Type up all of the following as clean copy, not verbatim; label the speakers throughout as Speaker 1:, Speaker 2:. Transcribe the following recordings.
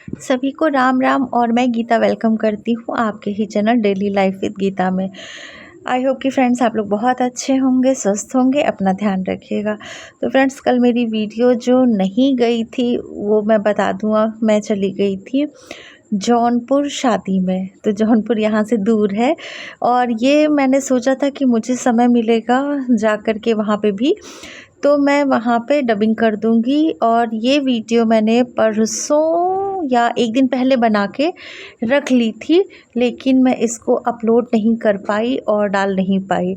Speaker 1: सभी को राम राम। और मैं गीता वेलकम करती हूँ आपके ही channel daily life with Geeta में। आई होप कि फ्रेंड्स आप लोग बहुत अच्छे होंगे, स्वस्थ होंगे, अपना ध्यान रखिएगा। तो फ्रेंड्स, कल मेरी वीडियो जो नहीं गई थी वो मैं बता दूँ, मैं चली गई थी जौनपुर शादी में। तो जौनपुर यहाँ से दूर है और ये मैंने सोचा था कि मुझे समय मिलेगा जा कर के वहाँ पे भी, तो मैं वहाँ पे डबिंग कर दूँगी। और ये वीडियो मैंने परसों या एक दिन पहले बना के रख ली थी, लेकिन मैं इसको अपलोड नहीं कर पाई और डाल नहीं पाई।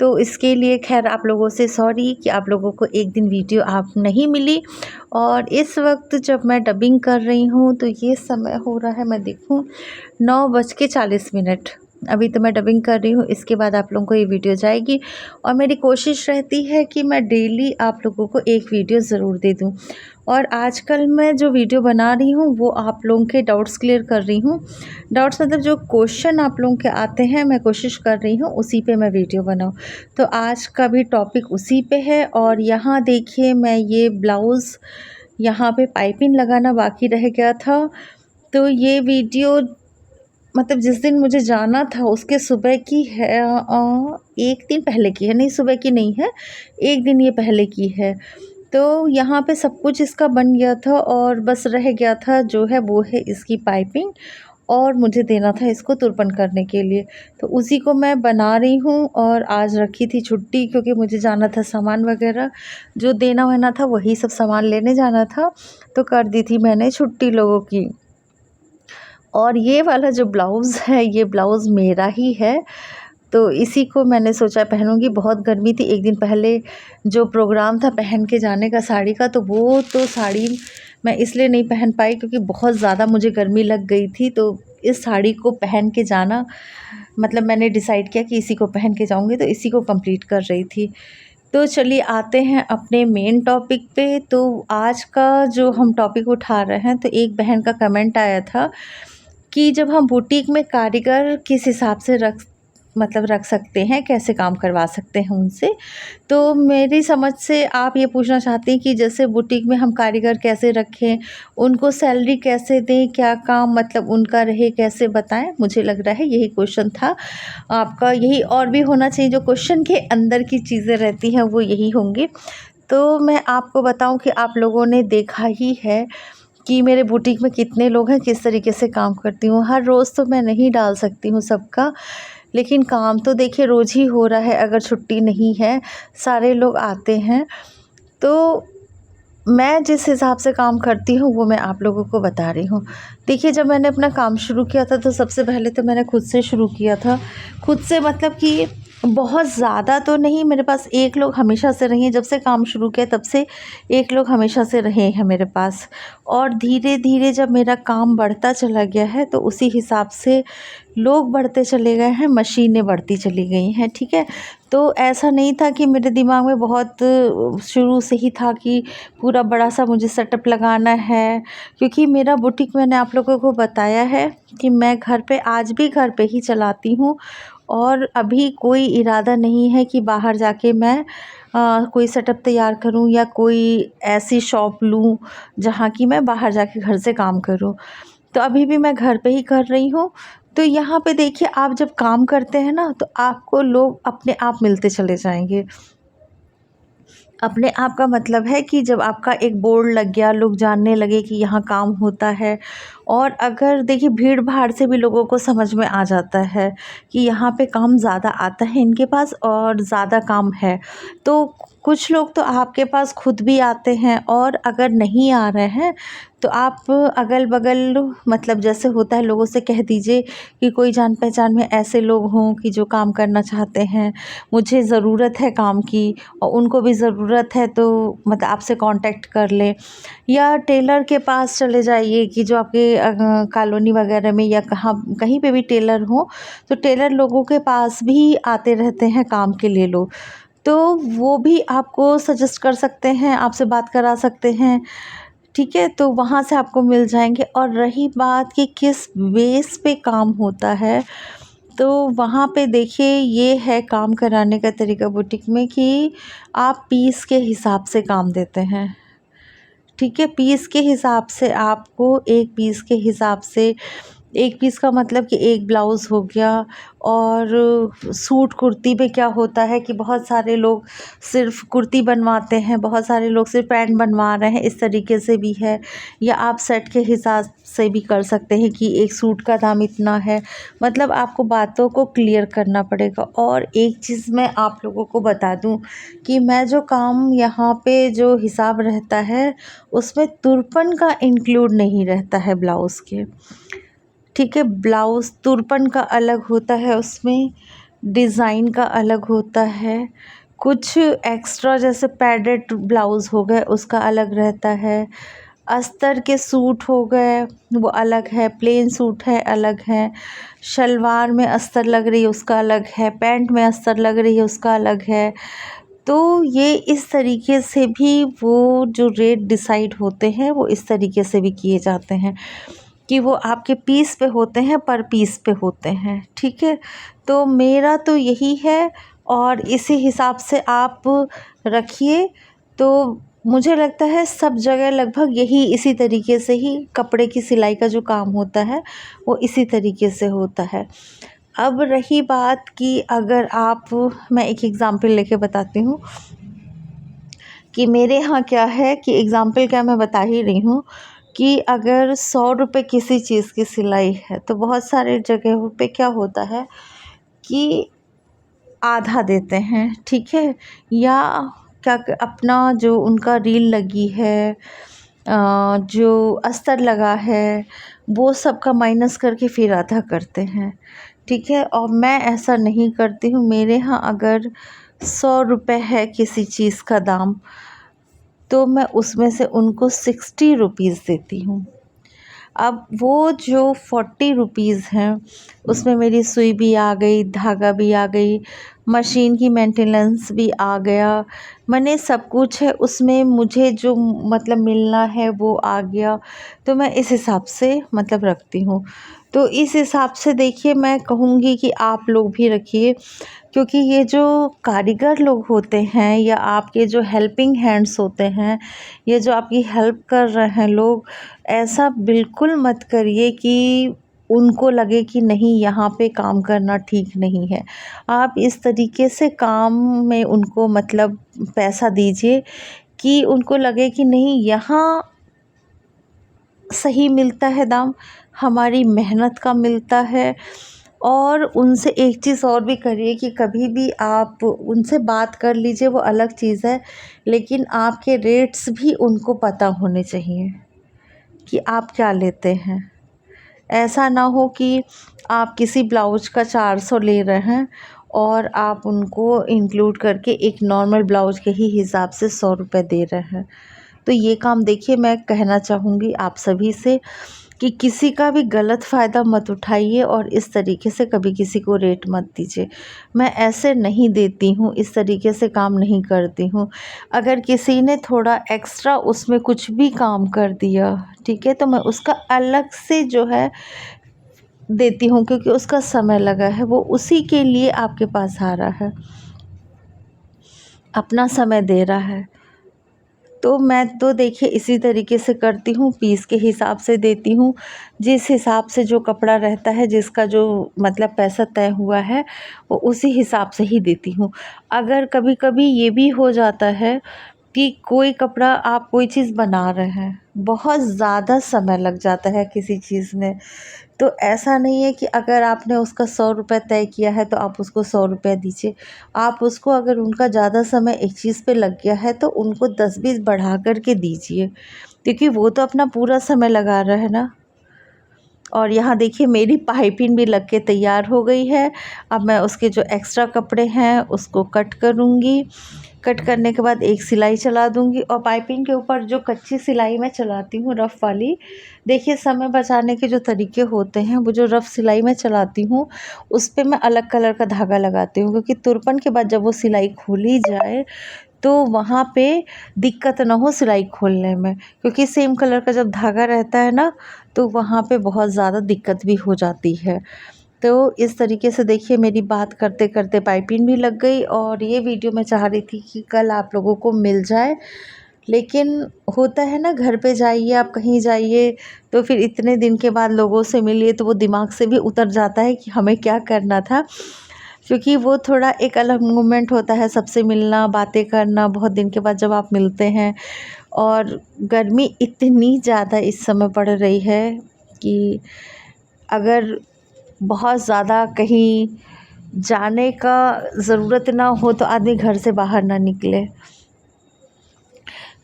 Speaker 1: तो इसके लिए खैर आप लोगों से सॉरी कि आप लोगों को एक दिन वीडियो आप नहीं मिली। और इस वक्त जब मैं डबिंग कर रही हूँ तो ये समय हो रहा है, मैं देखूँ 9:40। अभी तो मैं डबिंग कर रही हूँ, इसके बाद आप लोगों को ये वीडियो जाएगी। और मेरी कोशिश रहती है कि मैं डेली आप लोगों को एक वीडियो ज़रूर दे दूँ। और आजकल मैं जो वीडियो बना रही हूँ वो आप लोगों के डाउट्स क्लियर कर रही हूँ। डाउट्स मतलब जो क्वेश्चन आप लोगों के आते हैं, मैं कोशिश कर रही हूँ उसी पे मैं वीडियो बनाऊँ। तो आज का भी टॉपिक उसी पे है। और यहाँ देखिए, मैं ये ब्लाउज़ यहाँ पे पाइपिंग लगाना बाकी रह गया था। तो ये वीडियो मतलब जिस दिन मुझे जाना था उसके सुबह की है, एक दिन पहले की है, नहीं सुबह की नहीं है, एक दिन ये पहले की है। तो यहाँ पे सब कुछ इसका बन गया था और बस रह गया था जो है वो है इसकी पाइपिंग, और मुझे देना था इसको तुरपन करने के लिए। तो उसी को मैं बना रही हूँ। और आज रखी थी छुट्टी क्योंकि मुझे जाना था सामान वगैरह जो देना होना था, वही सब सामान लेने जाना था। तो कर दी थी मैंने छुट्टी लोगों की। और ये वाला जो ब्लाउज़ है ये ब्लाउज़ मेरा ही है, तो इसी को मैंने सोचा पहनूंगी। बहुत गर्मी थी, एक दिन पहले जो प्रोग्राम था पहन के जाने का साड़ी का, तो वो तो साड़ी मैं इसलिए नहीं पहन पाई क्योंकि बहुत ज़्यादा मुझे गर्मी लग गई थी। तो इस साड़ी को पहन के जाना मतलब मैंने डिसाइड किया कि इसी को पहन के जाऊंगी, तो इसी को कंप्लीट कर रही थी। तो चलिए आते हैं अपने मेन टॉपिक पे। तो आज का जो हम टॉपिक उठा रहे हैं, तो एक बहन का कमेंट आया था कि जब हम बुटीक में कारीगर किस हिसाब से रख सकते हैं, कैसे काम करवा सकते हैं उनसे। तो मेरी समझ से आप ये पूछना चाहते हैं कि जैसे बुटीक में हम कारीगर कैसे रखें, उनको सैलरी कैसे दें, क्या काम मतलब उनका रहे, कैसे बताएं। मुझे लग रहा है यही क्वेश्चन था आपका, यही और भी होना चाहिए। जो क्वेश्चन के अंदर की चीज़ें रहती हैं वो यही होंगी। तो मैं आपको बताऊं कि आप लोगों ने देखा ही है कि मेरे बुटीक में कितने लोग हैं, किस तरीके से काम करती हूँ। हर रोज़ तो मैं नहीं डाल सकती हूँ सबका, लेकिन काम तो देखिए रोज़ ही हो रहा है। अगर छुट्टी नहीं है, सारे लोग आते हैं। तो मैं जिस हिसाब से काम करती हूँ वो मैं आप लोगों को बता रही हूँ। देखिए, जब मैंने अपना काम शुरू किया था तो सबसे पहले तो मैंने खुद से शुरू किया था। खुद से मतलब कि बहुत ज़्यादा तो नहीं, मेरे पास एक लोग हमेशा से रहे हैं। जब से काम शुरू किया तब से एक लोग हमेशा से रहे हैं मेरे पास। और धीरे धीरे जब मेरा काम बढ़ता चला गया है तो उसी हिसाब से लोग बढ़ते चले गए हैं, मशीनें बढ़ती चली गई हैं, ठीक है। तो ऐसा नहीं था कि मेरे दिमाग में बहुत शुरू से ही था कि पूरा बड़ा सा मुझे सेटअप लगाना है। क्योंकि मेरा बुटीक मैंने आप लोगों को बताया है कि मैं घर पे, आज भी घर पे ही चलाती हूँ। और अभी कोई इरादा नहीं है कि बाहर जाके मैं कोई सेटअप तैयार करूं या कोई ऐसी शॉप लूं जहां कि मैं बाहर जाके घर से काम करूं। तो अभी भी मैं घर पे ही कर रही हूँ। तो यहाँ पे देखिए, आप जब काम करते हैं ना तो आपको लोग अपने आप मिलते चले जाएंगे। अपने आप का मतलब है कि जब आपका एक बोर्ड लग गया, लोग जानने लगे कि यहाँ काम होता है। और अगर देखिए, भीड़ भाड़ से भी लोगों को समझ में आ जाता है कि यहाँ पे काम ज़्यादा आता है इनके पास और ज़्यादा काम है। तो कुछ लोग तो आपके पास खुद भी आते हैं, और अगर नहीं आ रहे हैं तो आप अगल बगल मतलब जैसे होता है, लोगों से कह दीजिए कि कोई जान पहचान में ऐसे लोग हों कि जो काम करना चाहते हैं, मुझे ज़रूरत है काम की और उनको भी ज़रूरत है, तो मतलब आपसे कांटेक्ट कर लें। या टेलर के पास चले जाइए कि जो आपके कॉलोनी वगैरह में या कहाँ कहीं पे भी टेलर हो, तो टेलर लोगों के पास भी आते रहते हैं काम के लिए लोग। तो वो भी आपको सजेस्ट कर सकते हैं, आपसे बात करा सकते हैं, ठीक है। तो वहाँ से आपको मिल जाएंगे। और रही बात कि किस बेस पे काम होता है, तो वहाँ पे देखिए, ये है काम कराने का तरीका बुटीक में कि आप पीस के हिसाब से काम देते हैं, ठीक है। पीस के हिसाब से आपको, एक पीस के हिसाब से, एक पीस का मतलब कि एक ब्लाउज़ हो गया। और सूट कुर्ती में क्या होता है कि बहुत सारे लोग सिर्फ़ कुर्ती बनवाते हैं, बहुत सारे लोग सिर्फ़ पैंट बनवा रहे हैं, इस तरीके से भी है। या आप सेट के हिसाब से भी कर सकते हैं कि एक सूट का दाम इतना है। मतलब आपको बातों को क्लियर करना पड़ेगा। और एक चीज़ मैं आप लोगों को बता दूं कि मैं जो काम यहाँ पे जो हिसाब रहता है उसमें तुरपन का इंक्लूड नहीं रहता है ब्लाउज़ के। ठीक है, ब्लाउज़ तुरपन का अलग होता है, उसमें डिज़ाइन का अलग होता है। कुछ एक्स्ट्रा जैसे पैडेड ब्लाउज़ हो गए उसका अलग रहता है। अस्तर के सूट हो गए वो अलग है, प्लेन सूट है अलग है, शलवार में अस्तर लग रही है उसका अलग है, पैंट में अस्तर लग रही है उसका अलग है। तो ये इस तरीके से भी वो जो रेट डिसाइड होते हैं वो इस तरीके से भी किए जाते हैं कि वो आपके पीस पे होते हैं, पर पीस पे होते हैं। ठीक है, तो मेरा तो यही है और इसी हिसाब से आप रखिए। तो मुझे लगता है सब जगह लगभग यही इसी तरीके से ही कपड़े की सिलाई का जो काम होता है वो इसी तरीके से होता है। अब रही बात कि अगर आप, मैं एक एग्ज़ाम्पल लेके बताती हूँ कि मेरे यहाँ क्या है, कि एग्ज़ाम्पल क्या मैं बता ही रही हूँ कि अगर 100 रुपये किसी चीज़ की सिलाई है तो बहुत सारे जगहों पे क्या होता है कि आधा देते हैं। ठीक है, या क्या अपना जो उनका रील लगी है, जो अस्तर लगा है, वो सब का माइनस करके फिर आधा करते हैं। ठीक है, और मैं ऐसा नहीं करती हूँ। मेरे यहाँ अगर 100 रुपये है किसी चीज़ का दाम तो मैं उसमें से उनको 60 रुपीज़ देती हूँ। अब वो जो 40 रुपीज़ हैं उसमें मेरी सुई भी आ गई, धागा भी आ गई, मशीन की मेंटेनेंस भी आ गया, मैंने सब कुछ है उसमें, मुझे जो मतलब मिलना है वो आ गया। तो मैं इस हिसाब से मतलब रखती हूँ। तो इस हिसाब से देखिए, मैं कहूँगी कि आप लोग भी रखिए, क्योंकि ये जो कारीगर लोग होते हैं या आपके जो हेल्पिंग हैंड्स होते हैं, ये जो आपकी हेल्प कर रहे हैं लोग, ऐसा बिल्कुल मत करिए कि उनको लगे कि नहीं यहाँ पे काम करना ठीक नहीं है। आप इस तरीके से काम में उनको मतलब पैसा दीजिए कि उनको लगे कि नहीं, यहाँ सही मिलता है दाम, हमारी मेहनत का मिलता है। और उनसे एक चीज़ और भी करिए कि कभी भी आप उनसे बात कर लीजिए, वो अलग चीज़ है, लेकिन आपके रेट्स भी उनको पता होने चाहिए कि आप क्या लेते हैं। ऐसा ना हो कि आप किसी ब्लाउज का 400 ले रहे हैं और आप उनको इंक्लूड करके एक नॉर्मल ब्लाउज के ही हिसाब से 100 रुपये दे रहे हैं। तो ये काम देखिए, मैं कहना चाहूँगी आप सभी से कि किसी का भी गलत फ़ायदा मत उठाइए और इस तरीके से कभी किसी को रेट मत दीजिए। मैं ऐसे नहीं देती हूँ, इस तरीके से काम नहीं करती हूँ। अगर किसी ने थोड़ा एक्स्ट्रा उसमें कुछ भी काम कर दिया, ठीक है, तो मैं उसका अलग से जो है देती हूँ, क्योंकि उसका समय लगा है, वो उसी के लिए आपके पास आ रहा है, अपना समय दे रहा है। तो मैं तो देखिए इसी तरीके से करती हूँ, पीस के हिसाब से देती हूँ। जिस हिसाब से जो कपड़ा रहता है, जिसका जो मतलब पैसा तय हुआ है, वो उसी हिसाब से ही देती हूँ। अगर कभी-कभी ये भी हो जाता है कि कोई कपड़ा, आप कोई चीज़ बना रहे हैं, बहुत ज़्यादा समय लग जाता है किसी चीज़ में, तो ऐसा नहीं है कि अगर आपने उसका 100 रुपये तय किया है तो आप उसको 100 रुपये दीजिए। आप उसको, अगर उनका ज़्यादा समय एक चीज़ पे लग गया है तो उनको 10-20 बढ़ा कर के दीजिए, क्योंकि वो तो अपना पूरा समय लगा रहा है ना। और यहाँ देखिए मेरी पाइपिंग भी लग के तैयार हो गई है। अब मैं उसके जो एक्स्ट्रा कपड़े हैं उसको कट करूँगी। कट करने के बाद एक सिलाई चला दूँगी, और पाइपिंग के ऊपर जो कच्ची सिलाई मैं चलाती हूँ, रफ़ वाली, देखिए समय बचाने के जो तरीके होते हैं, वो जो रफ़ सिलाई मैं चलाती हूँ उस पे मैं अलग कलर का धागा लगाती हूँ, क्योंकि तुरपन के बाद जब वो सिलाई खोली जाए तो वहाँ पे दिक्कत ना हो सिलाई खोलने में, क्योंकि सेम कलर का जब धागा रहता है ना तो वहाँ पे बहुत ज़्यादा दिक्कत भी हो जाती है। तो इस तरीके से देखिए मेरी बात करते करते पाइपिंग भी लग गई, और ये वीडियो मैं चाह रही थी कि कल आप लोगों को मिल जाए। लेकिन होता है ना, घर पे जाइए, आप कहीं जाइए तो फिर इतने दिन के बाद लोगों से मिलिए तो वो दिमाग से भी उतर जाता है कि हमें क्या करना था, क्योंकि वो थोड़ा एक अलग मोमेंट होता है, सबसे मिलना, बातें करना बहुत दिन के बाद जब आप मिलते हैं। और गर्मी इतनी ज़्यादा इस समय पड़ रही है कि अगर बहुत ज़्यादा कहीं जाने का ज़रूरत ना हो तो आदमी घर से बाहर ना निकले।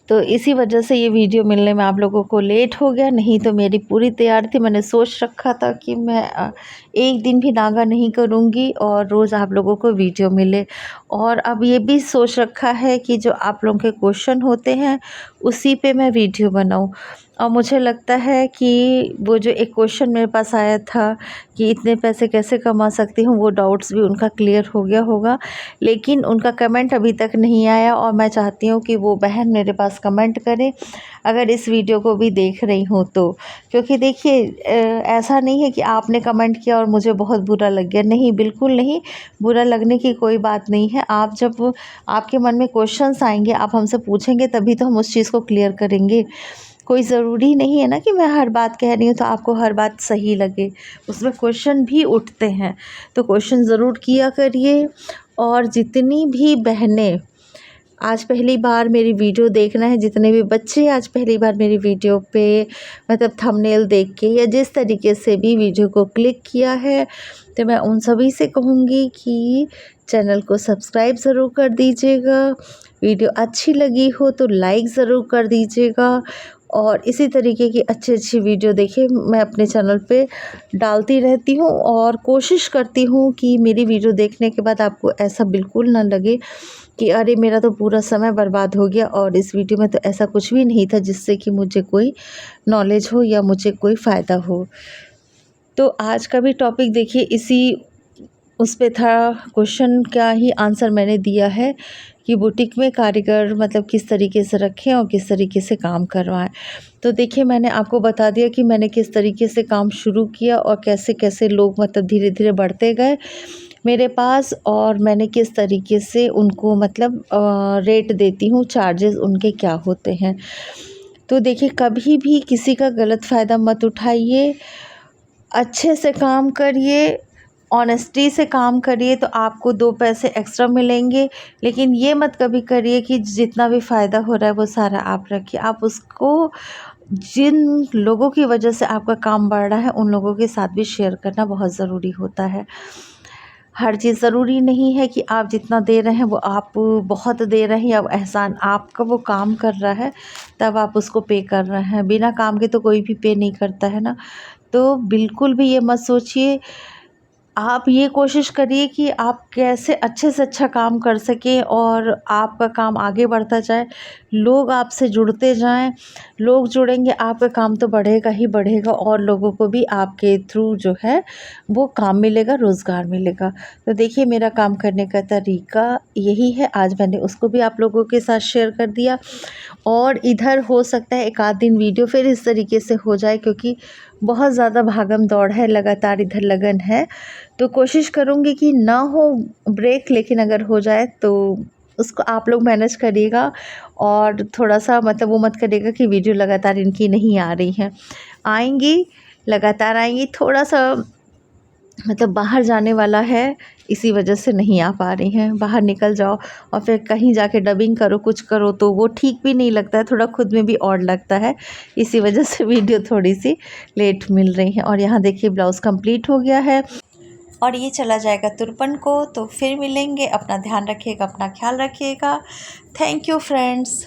Speaker 1: तो इसी वजह से ये वीडियो मिलने में आप लोगों को लेट हो गया, नहीं तो मेरी पूरी तैयारी थी। मैंने सोच रखा था कि मैं एक दिन भी नागा नहीं करूँगी और रोज़ आप लोगों को वीडियो मिले। और अब ये भी सोच रखा है कि जो आप लोगों के क्वेश्चन होते हैं उसी पे मैं वीडियो बनाऊँ। और मुझे लगता है कि वो जो एक क्वेश्चन मेरे पास आया था कि इतने पैसे कैसे कमा सकती हूँ, वो डाउट्स भी उनका क्लियर हो गया होगा। लेकिन उनका कमेंट अभी तक नहीं आया और मैं चाहती हूँ कि वो बहन मेरे पास कमेंट करे अगर इस वीडियो को भी देख रही हूँ तो। क्योंकि देखिए ऐसा नहीं है कि आपने कमेंट किया और मुझे बहुत बुरा लग गया, नहीं, बिल्कुल नहीं, बुरा लगने की कोई बात नहीं है। आप जब आपके मन में क्वेश्चंस आएंगे, आप हमसे पूछेंगे, तभी तो हम उस चीज़ को क्लियर करेंगे। कोई ज़रूरी नहीं है ना कि मैं हर बात कह रही हूँ तो आपको हर बात सही लगे, उसमें क्वेश्चन भी उठते हैं, तो क्वेश्चन ज़रूर किया करिए। और जितनी भी बहनें आज पहली बार मेरी वीडियो देखना है, जितने भी बच्चे आज पहली बार मेरी वीडियो पे मतलब थंबनेल देख के या जिस तरीके से भी वीडियो को क्लिक किया है, तो मैं उन सभी से कहूँगी कि चैनल को सब्सक्राइब ज़रूर कर दीजिएगा। वीडियो अच्छी लगी हो तो लाइक ज़रूर कर दीजिएगा और इसी तरीके की अच्छी वीडियो देखिए मैं अपने चैनल पे डालती रहती हूँ। और कोशिश करती हूँ कि मेरी वीडियो देखने के बाद आपको ऐसा बिल्कुल ना लगे कि अरे मेरा तो पूरा समय बर्बाद हो गया और इस वीडियो में तो ऐसा कुछ भी नहीं था जिससे कि मुझे कोई नॉलेज हो या मुझे कोई फ़ायदा हो। तो आज का भी टॉपिक देखिए इसी उस पे था, क्वेश्चन का ही आंसर मैंने दिया है कि बुटीक में कारीगर मतलब किस तरीके से रखें और किस तरीके से काम करवाएं। तो देखिए मैंने आपको बता दिया कि मैंने किस तरीके से काम शुरू किया और कैसे कैसे लोग मतलब धीरे धीरे बढ़ते गए मेरे पास, और मैंने किस तरीके से उनको मतलब रेट देती हूँ, चार्जेस उनके क्या होते हैं। तो देखिए कभी भी किसी का गलत फ़ायदा मत उठाइए, अच्छे से काम करिए, ऑनेस्टी से काम करिए तो आपको 2 पैसे एक्स्ट्रा मिलेंगे। लेकिन ये मत कभी करिए कि जितना भी फ़ायदा हो रहा है वो सारा आप रखिए। आप उसको जिन लोगों की वजह से आपका काम बढ़ रहा है उन लोगों के साथ भी शेयर करना बहुत ज़रूरी होता है। हर चीज़ ज़रूरी नहीं है कि आप जितना दे रहे हैं वो आप बहुत दे रहे हैं या एहसान आपका वो काम कर रहा है तब आप उसको पे कर रहे हैं। बिना काम के तो कोई भी पे नहीं करता है ना। तो बिल्कुल भी ये मत सोचिए, आप ये कोशिश करिए कि आप कैसे अच्छे से अच्छा काम कर सकें और आपका काम आगे बढ़ता जाए, लोग आपसे जुड़ते जाएं। लोग जुड़ेंगे, आपका काम तो बढ़ेगा ही बढ़ेगा और लोगों को भी आपके थ्रू जो है वो काम मिलेगा, रोज़गार मिलेगा। तो देखिए मेरा काम करने का तरीका यही है, आज मैंने उसको भी आप लोगों के साथ शेयर कर दिया। और इधर हो सकता है एक आध दिन वीडियो फिर इस तरीके से हो जाए क्योंकि बहुत ज़्यादा भागम दौड़ है, लगातार इधर लगन है। तो कोशिश करूँगी कि ना हो ब्रेक, लेकिन अगर हो जाए तो उसको आप लोग मैनेज करिएगा। और थोड़ा-सा मतलब वो मत करिएगा कि वीडियो लगातार इनकी नहीं आ रही हैं। आएँगी, लगातार आएँगी, थोड़ा-सा मतलब बाहर जाने वाला है, इसी वजह से नहीं आ पा रही हैं। बाहर निकल जाओ और फिर कहीं जाके डबिंग करो, कुछ करो तो वो ठीक भी नहीं लगता है, थोड़ा खुद में भी ऑड लगता है। इसी वजह से वीडियो थोड़ी-सी लेट मिल रही है। और यहाँ देखिए ब्लाउज़ कंप्लीट हो गया है और ये चला जाएगा तुरपन को। तो फिर मिलेंगे, अपना ध्यान रखिएगा, अपना ख्याल रखिएगा। Thank you friends.